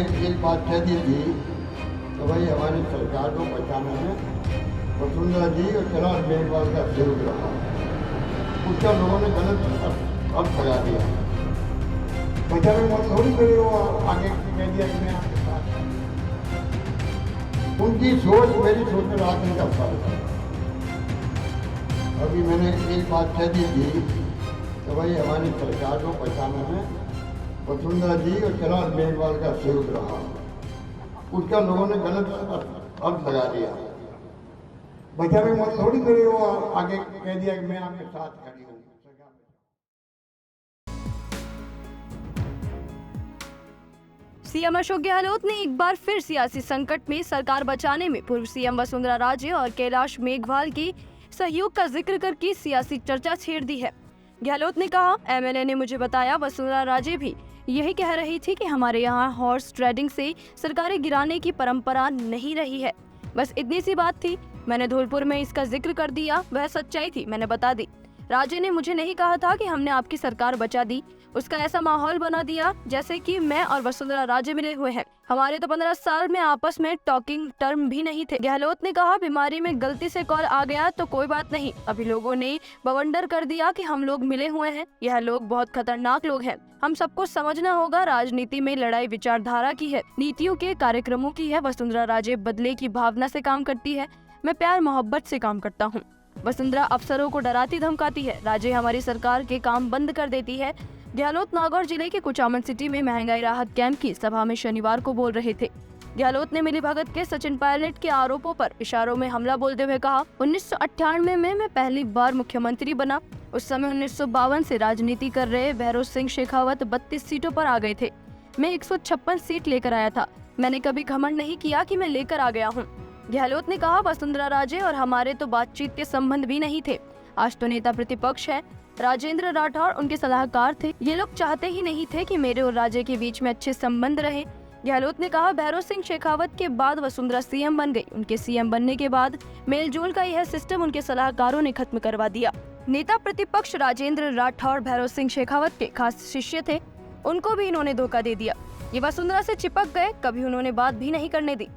एक बात कह दी थी तो भाई हमारी सरकार को बचाने में वसुंधरा जी और कैलाश मेघवाल का सहयोग रहा। उसका लोगों ने गलत अर्थ लगा दिया। बचाने में थोड़ी मेरे वो आगे कह दिया कि मैं आपके साथ। उनकी सोच मेरी सोच में रात का फर्क है। अभी मैंने एक बात कह दी थी तो भाई हमारी सरकार को बचाने में वसुंधरा जी और कैलाश मेघवाल का सहयोग रहा। उसका लोगों ने गलत अर्थ लगा दिया। बचाने में थोड़ी मेरे वो आगे कह दिया कि मैं आपके साथ खड़ी हूँ। सीएम अशोक गहलोत ने एक बार फिर सियासी संकट में सरकार बचाने में पूर्व सीएम वसुंधरा राजे और कैलाश मेघवाल की सहयोग का जिक्र करके सियासी चर्चा छेड़ दी है। गहलोत ने कहा, एमएलए ने मुझे बताया वसुंधरा राजे भी यही कह रही थी कि हमारे यहाँ हॉर्स ट्रेडिंग से सरकारें गिराने की परंपरा नहीं रही है। बस इतनी सी बात थी। मैंने धौलपुर में इसका जिक्र कर दिया, वह सच्चाई थी, मैंने बता दी। राजे ने मुझे नहीं कहा था कि हमने आपकी सरकार बचा दी। उसका ऐसा माहौल बना दिया जैसे कि मैं और वसुंधरा राजे मिले हुए हैं। हमारे तो 15 साल में आपस में टॉकिंग टर्म भी नहीं थे। गहलोत ने कहा, बीमारी में गलती से कॉल आ गया तो कोई बात नहीं। अभी लोगों ने बवंडर कर दिया कि हम लोग मिले हुए हैं। यह लोग बहुत खतरनाक लोग हैं। हम सबको समझना होगा, राजनीति में लड़ाई विचारधारा की है, नीतियों के कार्यक्रमों की है। वसुंधरा राजे बदले की भावना से काम करती है, मैं प्यार मोहब्बत से काम करता हूँ। वसुंधरा अफसरों को डराती धमकाती है, राजे हमारी सरकार के काम बंद कर देती है। गहलोत नागौर जिले के कुचामन सिटी में महंगाई राहत कैंप की सभा में शनिवार को बोल रहे थे। गहलोत ने मिलीभगत के सचिन पायलट के आरोपों पर इशारों में हमला बोलते हुए कहा, 1998 में मैं पहली बार मुख्यमंत्री बना। उस समय 1952 से राजनीति कर रहे भैरों सिंह शेखावत 32 सीटों पर आ गए थे। मैं 156 सीट लेकर आया था। मैंने कभी घमंड नहीं किया कि मैं लेकर आ गया हूँ। गहलोत ने कहा, वसुंधरा राजे और हमारे तो बातचीत के संबंध भी नहीं थे। आज तो नेता प्रतिपक्ष है। राजेंद्र राठौर उनके सलाहकार थे। ये लोग चाहते ही नहीं थे कि मेरे और राजे के बीच में अच्छे संबंध रहे। गहलोत ने कहा, भैरों सिंह शेखावत के बाद वसुंधरा सीएम बन गई। उनके सीएम बनने के बाद मेलजोल का यह सिस्टम उनके सलाहकारों ने खत्म करवा दिया। नेता प्रतिपक्ष राजेंद्र राठौर भैरों सिंह शेखावत के खास शिष्य थे। उनको भी इन्होंने धोखा दे दिया। ये वसुंधरा से चिपक गए, कभी उन्होंने बात भी नहीं करने दी।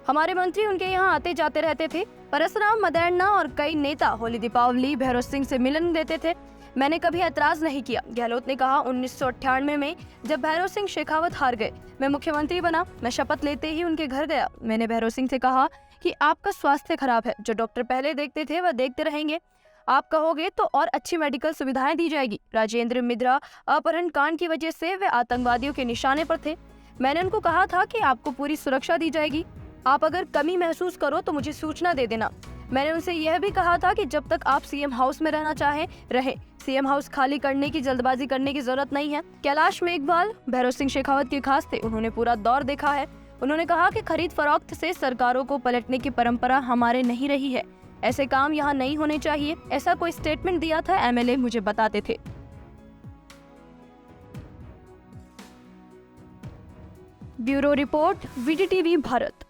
हमारे मंत्री उनके यहाँ आते जाते रहते थे। परसराम मदैरना और कई नेता होली दीपावली भैरों सिंह से मिलन देते थे। मैंने कभी ऐतराज नहीं किया। गहलोत ने कहा, 1998 में जब भैरों सिंह शेखावत हार गए, मैं मुख्यमंत्री बना। मैं शपथ लेते ही उनके घर गया। मैंने भैरों सिंह से कहा कि आपका स्वास्थ्य खराब है, जो डॉक्टर पहले देखते थे वह देखते रहेंगे। आप कहोगे तो और अच्छी मेडिकल सुविधाएं दी जाएगी। राजेंद्र मिद्रा अपहरण कांड की वजह से वे आतंकवादियों के निशाने पर थे। मैंने उनको कहा था कि आपको पूरी सुरक्षा दी जाएगी। आप अगर कमी महसूस करो तो मुझे सूचना दे देना। मैंने उनसे यह भी कहा था कि जब तक आप सीएम हाउस में रहना चाहें, रहें। सीएम हाउस खाली करने की जल्दबाजी करने की जरूरत नहीं है। कैलाश मेघवाल भैरों सिंह शेखावत के खास थे। उन्होंने पूरा दौर देखा है। उन्होंने कहा कि खरीद फरोख्त से सरकारों को पलटने की परंपरा हमारे नहीं रही है। ऐसे काम यहाँ नहीं होने चाहिए। ऐसा कोई स्टेटमेंट दिया था एमएलए मुझे बताते थे। Bureau report, VTTV Bharat.